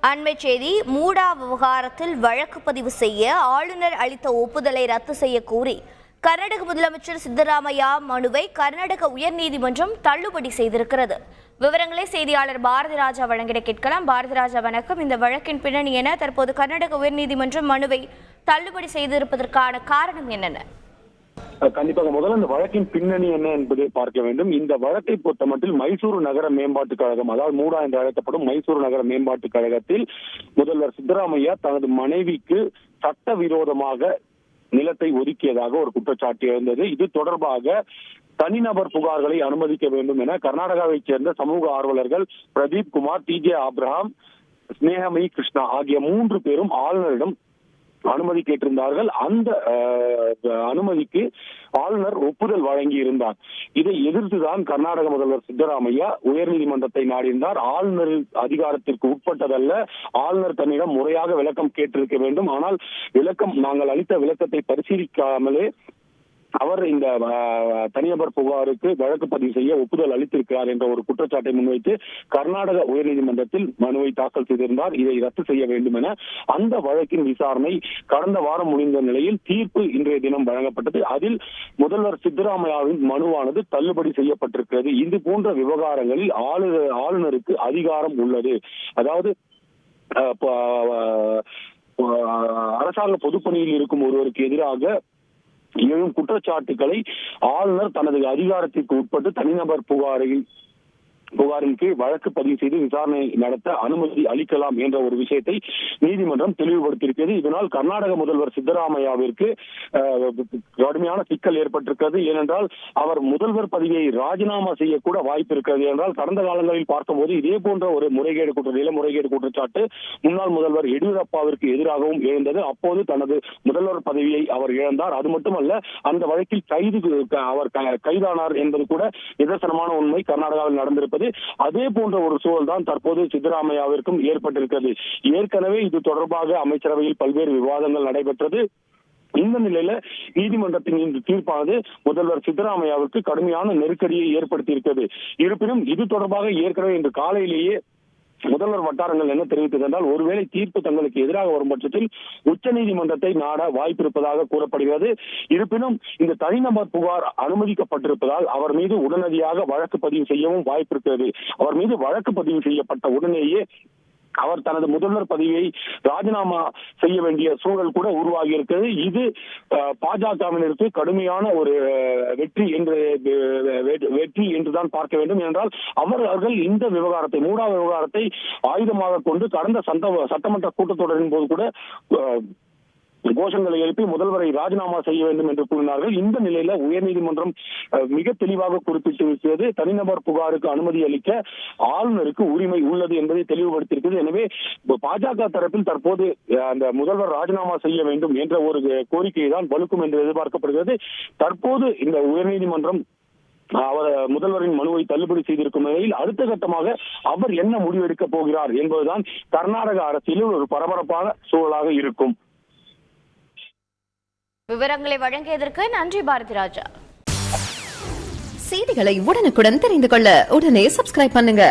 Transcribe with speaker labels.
Speaker 1: அண்மை செய்தி. மூடா விவகாரத்தில் வழக்கு பதிவு செய்ய ஆளுநர் அளித்த ஒப்புதலை ரத்து செய்ய கோரி கர்நாடக முதலமைச்சர் சித்தராமையா மனுவை கர்நாடக உயர்நீதிமன்றம் தள்ளுபடி செய்திருக்கிறது. விவரங்களை செய்தியாளர் பாரதி ராஜா வழங்கிட கேட்கலாம். பாரதி ராஜா, வணக்கம். இந்த வழக்கின் பின்னணி என? தற்போது கர்நாடக உயர்நீதிமன்றம் மனுவை தள்ளுபடி செய்திருப்பதற்கான காரணம் என்னென்ன?
Speaker 2: கண்டிப்பாக முதல்ல இந்த வழக்கின் பின்னணி என்ன என்பதை பார்க்க வேண்டும். இந்த வழக்கை பொறுத்தமட்டில் மைசூரு நகர மேம்பாட்டுக் கழகம், அதாவது மூடா என்று அழைக்கப்படும் மைசூரு நகர மேம்பாட்டுக் கழகத்தில் முதல்வர் சித்தராமையா தனது மனைவிக்கு சட்டவிரோதமாக நிலத்தை ஒதுக்கியதாக ஒரு குற்றச்சாட்டு எழுந்தது. இது தொடர்பாக தனிநபர் புகார்களை அனுமதிக்க வேண்டும் என கர்நாடகாவைச் சேர்ந்த சமூக ஆர்வலர்கள் பிரதீப் குமார், TJ ஆப்ரஹாம், ஸ்னேகமயி கிருஷ்ணா ஆகிய 3 பேரும் ஆளுநரிடம் அனுமதி கேட்டிருந்தார்கள். அந்த அனுமதிக்கு ஆளுநர் ஒப்புதல் வழங்கி இருந்தார். இதை எதிர்த்துதான் கர்நாடக முதல்வர் சித்தராமையா உயர்நீதிமன்றத்தை நாடினார். ஆளுநர் அதிகாரத்திற்கு உட்பட்டதல்ல, ஆளுநர் தன்னிடம் முறையாக விளக்கம் கேட்டிருக்க வேண்டும். ஆனால் நாங்கள் அளித்த விளக்கத்தை பரிசீலிக்காமலே அவர் இந்த தனிநபர் புகாருக்கு வழக்கு பதிவு செய்ய ஒப்புதல் அளித்திருக்கிறார் என்ற ஒரு குற்றச்சாட்டை முன்வைத்து கர்நாடக உயர்நீதிமன்றத்தில் மனுவை தாக்கல் செய்திருந்தார். இதை ரத்து செய்ய வேண்டும் என. அந்த வழக்கின் விசாரணை கடந்த வாரம் முடிந்த நிலையில் தீர்ப்பு இன்றைய தினம் வழங்கப்பட்டது. அதில் முதல்வர் சித்தராமையாவின் மனுவானது தள்ளுபடி செய்யப்பட்டிருக்கிறது. இது போன்ற விவகாரங்களில் ஆளுநருக்கு அதிகாரம் உள்ளது. அதாவது அரசாங்க பொதுப்பணியில் இருக்கும் ஒருவருக்கு எதிராக எழும் குற்றச்சாட்டுகளை ஆளுநர் தனது அதிகாரத்திற்கு உட்பட்டு தனிநபர் புகாரின் கீழ் வழக்கு பதிவு செய்து விசாரணை நடத்த அனுமதி அளிக்கலாம் என்ற ஒரு விஷயத்தை நீதிமன்றம் தெளிவுபடுத்தியிருக்கிறது. இதனால் கர்நாடக முதல்வர் சித்தராமையாவிற்கு கடுமையான சிக்கல் ஏற்பட்டிருக்கிறது. ஏனென்றால் அவர் முதல்வர் பதவியை ராஜினாமா செய்யக்கூட வாய்ப்பு இருக்கிறது. என்றால் கடந்த காலங்களில் பார்த்தபோது இதே போன்ற ஒரு நில முறைகேடு குற்றச்சாட்டு முன்னாள் முதல்வர் எடியூரப்பாவிற்கு எதிராகவும் எழுந்தது. அப்போது தனது முதல்வர் பதவியை அவர் இழந்தார். அது மட்டுமல்ல, அந்த வழக்கில் அவர் கைதானார் என்பது கூட நிதர்சனமான உண்மை கர்நாடகாவில் நடந்திருப்பது. அதே போன்ற ஒரு சூழல் தான் தற்போது சித்தராமையாவிற்கும் ஏற்பட்டிருக்கிறது. ஏற்கனவே இது தொடர்பாக அமைச்சரவையில் பல்வேறு விவாதங்கள் நடைபெற்றது. இந்த நிலையில நீதிமன்றத்தின் இந்த தீர்ப்பானது முதல்வர் சித்தராமையாவிற்கு கடுமையான நெருக்கடியை ஏற்படுத்தி இருக்கிறது. இருப்பினும் இது தொடர்பாக ஏற்கனவே இன்று காலையிலேயே முதல்வர் வட்டாரங்கள் என்ன தெரிவித்தது என்றால், ஒருவேளை தீர்ப்பு தங்களுக்கு எதிராக வரும் பட்சத்தில் உச்சநீதிமன்றத்தை நாட வாய்ப்பு இருப்பதாக கூறப்படுகிறது. இருப்பினும் இந்த தனிநபர் புகார் அனுமதிக்கப்பட்டிருப்பதால் அவர் மீது உடனடியாக வழக்கு பதிவு செய்யவும் வாய்ப்பு இருக்கிறது. அவர் மீது வழக்கு பதிவு செய்யப்பட்ட உடனேயே அவர் தனது முதல்வர் பதவியை ராஜினாமா செய்ய வேண்டிய சூழல் கூட உருவாகி இருக்கிறது. இது பாஜகவினருக்கு கடுமையான ஒரு வெற்றி என்றுதான் பார்க்க வேண்டும். என்றால் அவர்கள் இந்த விவகாரத்தை, மூடா விவகாரத்தை ஆயுதமாக கொண்டு கடந்த சட்டமன்ற கூட்டத்தொடரின் போது கூட கோஷங்களை எழுப்பி முதல்வரை ராஜினாமா செய்ய வேண்டும் என்று கூறினார்கள். இந்த நிலையில உயர்நீதிமன்றம் மிக தெளிவாக குறிப்பிட்டிருக்கிறது, தனிநபர் புகாருக்கு அனுமதி அளிக்க ஆளுநருக்கு உரிமை உள்ளது என்பதை தெளிவுபடுத்தியிருக்கிறது. எனவே பாஜக தரப்பில் தற்போது அந்த முதல்வர் ராஜினாமா செய்ய வேண்டும் என்ற ஒரு கோரிக்கையை தான் வலுக்கும் என்று எதிர்பார்க்கப்படுகிறது. தற்போது இந்த உயர்நீதிமன்றம் அவர் முதல்வரின் மனுவை தள்ளுபடி செய்திருக்கும் நிலையில் அடுத்த கட்டமாக அவர் என்ன முடிவெடுக்க போகிறார் என்பதுதான் கர்நாடக அரசியலில் ஒரு பரபரப்பான சூழலாக இருக்கும்.
Speaker 1: விவரங்களை வழங்கியதற்கு நன்றி பாரதி ராஜா.
Speaker 3: செய்திகளை உடனுக்குடன் தெரிந்து கொள்ள உடனே சப்ஸ்கிரைப் பண்ணுங்க.